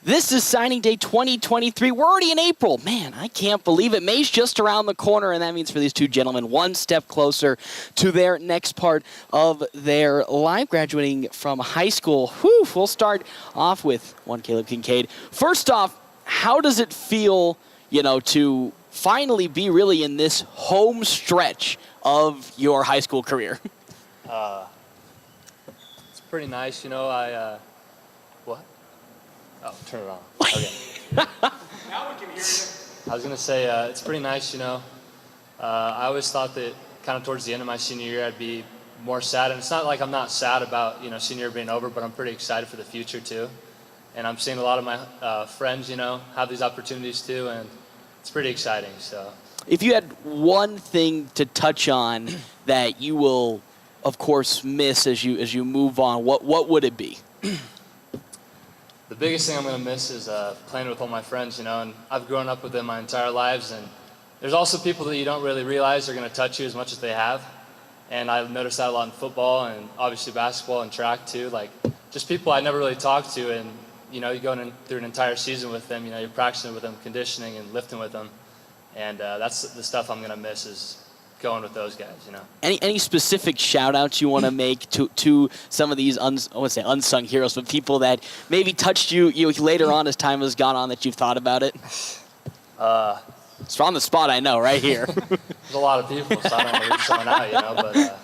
This is signing day 2023. We're already in April. Man, I can't believe it. May's just around the corner, and that means for these two gentlemen, one step closer to their next part of their life, graduating from high school. Whew, we'll start off with one Caleb Kincaid. First off, how does it feel, to finally be really in this home stretch of your high school career? It's pretty nice, what? Oh, turn it on. Okay. Now we can hear you. I was going to say, it's pretty nice, I always thought that kind of towards the end of my senior year, I'd be more sad. And it's not like I'm not sad about, senior year being over, but I'm pretty excited for the future, too. And I'm seeing a lot of my friends, have these opportunities, too, and it's pretty exciting, so. If you had one thing to touch on that you will, of course, miss as you move on, what would it be? The biggest thing I'm going to miss is playing with all my friends, and I've grown up with them my entire lives, and there's also people that you don't really realize are going to touch you as much as they have, and I've noticed that a lot in football and obviously basketball and track too, like just people I never really talked to, and you go through an entire season with them, you're practicing with them, conditioning and lifting with them, and that's the stuff I'm going to miss is going with those guys, Any specific shout-outs you want to make to some of these, I wouldn't say unsung heroes, but people that maybe touched you later on as time has gone on that you've thought about it? It's on the spot, I know, right here. There's a lot of people, so I don't want to leave someone out, but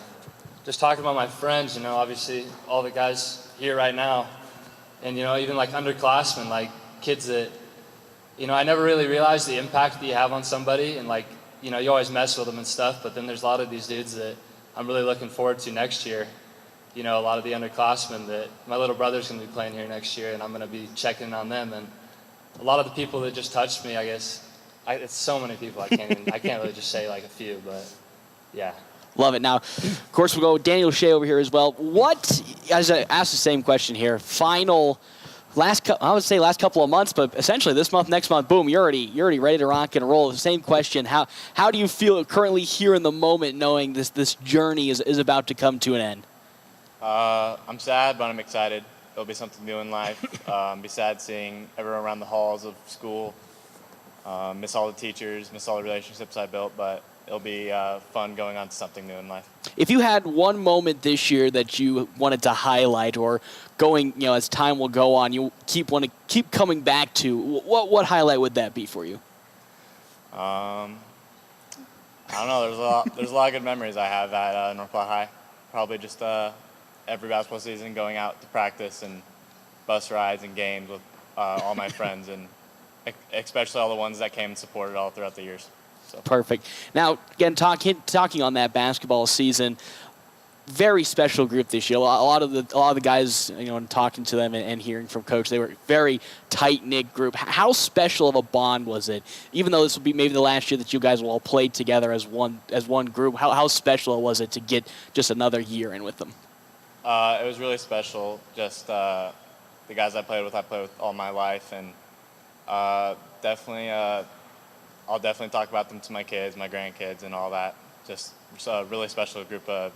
just talking about my friends, obviously all the guys here right now, and, even like underclassmen, like kids that, I never really realized the impact that you have on somebody, and like, you always mess with them and stuff, but then there's a lot of these dudes that I'm really looking forward to next year. A lot of the underclassmen that my little brother's going to be playing here next year, and I'm going to be checking in on them. And a lot of the people that just touched me, I guess, it's so many people I can't really just say like a few, but yeah. Love it. Now, of course, we'll go with Daniel Shea over here as well. As I asked the same question here, last couple of months, but essentially this month, next month, boom, you're already ready to rock and roll. The same question, how do you feel currently here in the moment knowing this journey is about to come to an end? I'm sad, but I'm excited. It'll be something new in life. Be sad seeing everyone around the halls of school. Miss all the teachers, miss all the relationships I built, but it'll be fun going on to something new in life. If you had one moment this year that you wanted to highlight, or going, as time will go on, you want to keep coming back to, what highlight would that be for you? I don't know. There's a lot of good memories I have at North Platte High. Probably just every basketball season going out to practice and bus rides and games with all my friends, and especially all the ones that came and supported all throughout the years. So. Perfect. Now, again, talking on that basketball season, very special group this year. A lot of the guys, talking to them and hearing from Coach, they were a very tight-knit group. How special of a bond was it? Even though this will be maybe the last year that you guys will all play together as one group, how special was it to get just another year in with them? It was really special. Just the guys I played with all my life, and definitely. I'll definitely talk about them to my kids, my grandkids, and all that. Just a really special group of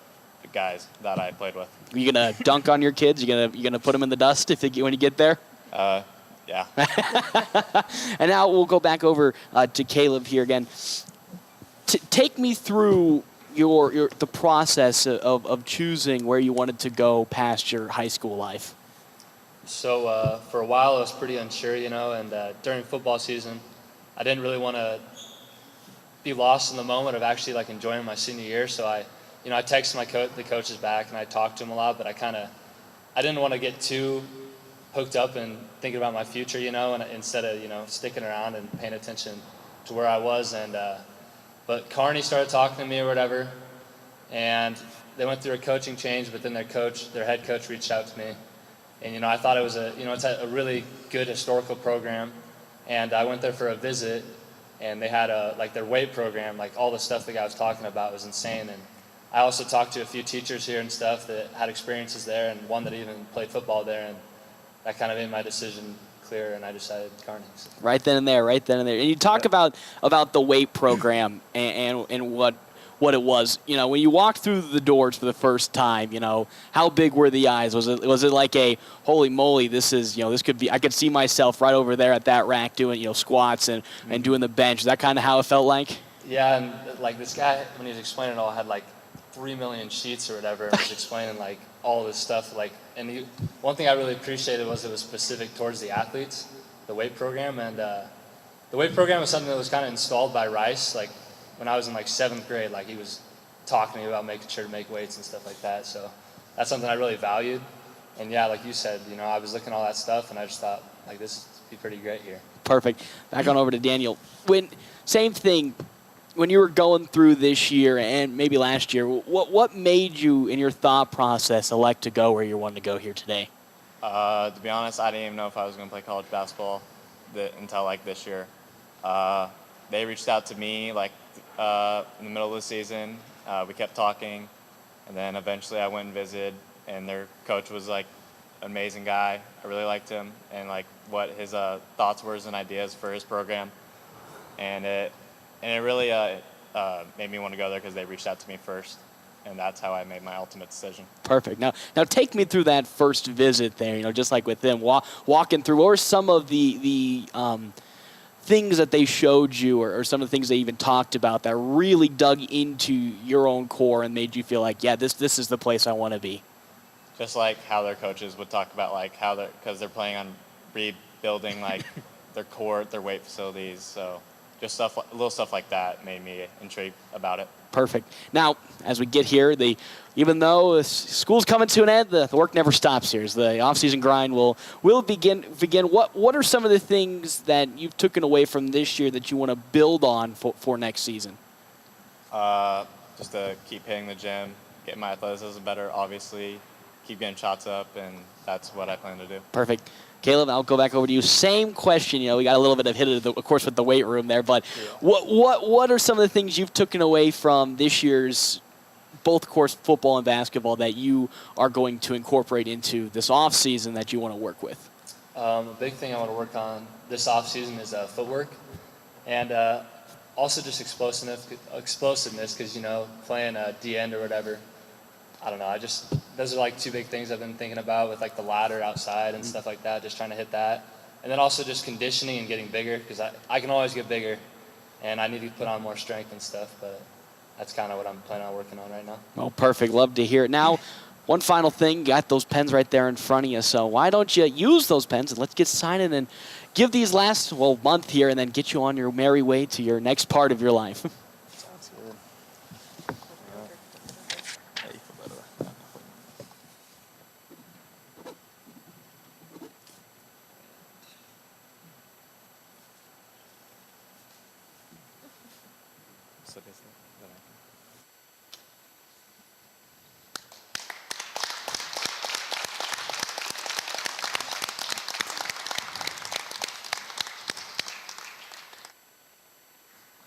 guys that I played with. Are you gonna dunk on your kids? You gonna put them in the dust when you get there? Yeah. And now we'll go back over to Caleb here again. Take me through the process of choosing where you wanted to go past your high school life. So for a while I was pretty unsure, and during football season, I didn't really want to be lost in the moment of actually like enjoying my senior year. So I texted the coaches back, and I talked to them a lot, but I didn't want to get too hooked up and thinking about my future, and instead of, sticking around and paying attention to where I was. And, but Kearney started talking to me or whatever, and they went through a coaching change, but then their head coach reached out to me. And, I thought it was it's a really good historical program. And I went there for a visit, and they had their weight program, like all the stuff the guy was talking about was insane. And I also talked to a few teachers here and stuff that had experiences there, and one that even played football there, and that kind of made my decision clear, and I decided Kearney. Right then and there. And you talk about the weight program and what it was. You know, when you walked through the doors for the first time, you know, how big were the eyes? Was it like a holy moly? This is, you know, this could be. I could see myself right over there at that rack doing, you know, squats and doing the bench. Is that kind of how it felt like? Yeah, and like this guy, when he was explaining it all, had like 3 million sheets or whatever, and was explaining like all this stuff. Like, and one thing I really appreciated was it was specific towards the athletes, the weight program, and the weight program was something that was kind of installed by Rice. Like when I was in like 7th grade, like he was talking to me about making sure to make weights and stuff like that. So that's something I really valued. And yeah, like you said, you know, I was looking at all that stuff, and I just thought like this would be pretty great here. Perfect. Back on over to Daniel. Same thing. When you were going through this year and maybe last year, what made you, in your thought process, elect to go where you wanted to go here today? To be honest, I didn't even know if I was going to play college basketball until like this year. They reached out to me like in the middle of the season. We kept talking, and then eventually I went and visited, and their coach was like an amazing guy. I really liked him and like what his thoughts were and ideas for his program, and it really made me want to go there because they reached out to me first, and that's how I made my ultimate decision. Perfect. Now take me through that first visit there. You know, just like with them, walking through. What were some of the things that they showed you, or some of the things they even talked about that really dug into your own core and made you feel like, yeah, this is the place I want to be? Just like how their coaches would talk about like how because they're planning on rebuilding like their court, their weight facilities, so. Just little stuff like that made me intrigued about it. Perfect. Now, as we get here, even though school's coming to an end, the work never stops here. As the off-season grind will begin. What are some of the things that you've taken away from this year that you want to build on for next season? Just to keep hitting the gym, get my athleticism better, obviously, keep getting shots up, and that's what I plan to do. Perfect. Caleb, I'll go back over to you. Same question. You know, we got a little bit of hit of course, with the weight room there, but yeah. What are some of the things you've taken away from this year's both course football and basketball that you are going to incorporate into this off season that you want to work with? A big thing I want to work on this off season is footwork, and also just explosiveness. Because you know, playing D end or whatever. I don't know. Those are like 2 big things I've been thinking about with like the ladder outside and stuff like that. Just trying to hit that, and then also just conditioning and getting bigger because I can always get bigger, and I need to put on more strength and stuff. But that's kind of what I'm planning on working on right now. Well, perfect. Love to hear it. Now, one final thing. Got those pens right there in front of you. So why don't you use those pens and let's get signing and give these last month here, and then get you on your merry way to your next part of your life.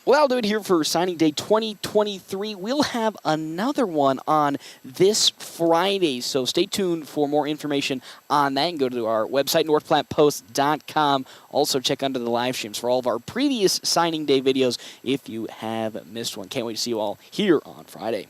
Well, I'll do it here for signing day 2023. We'll have another one on this Friday, so stay tuned for more information on that. And go to our website, northplattepost.com. Also, check under the live streams for all of our previous signing day videos if you have missed one. Can't wait to see you all here on Friday.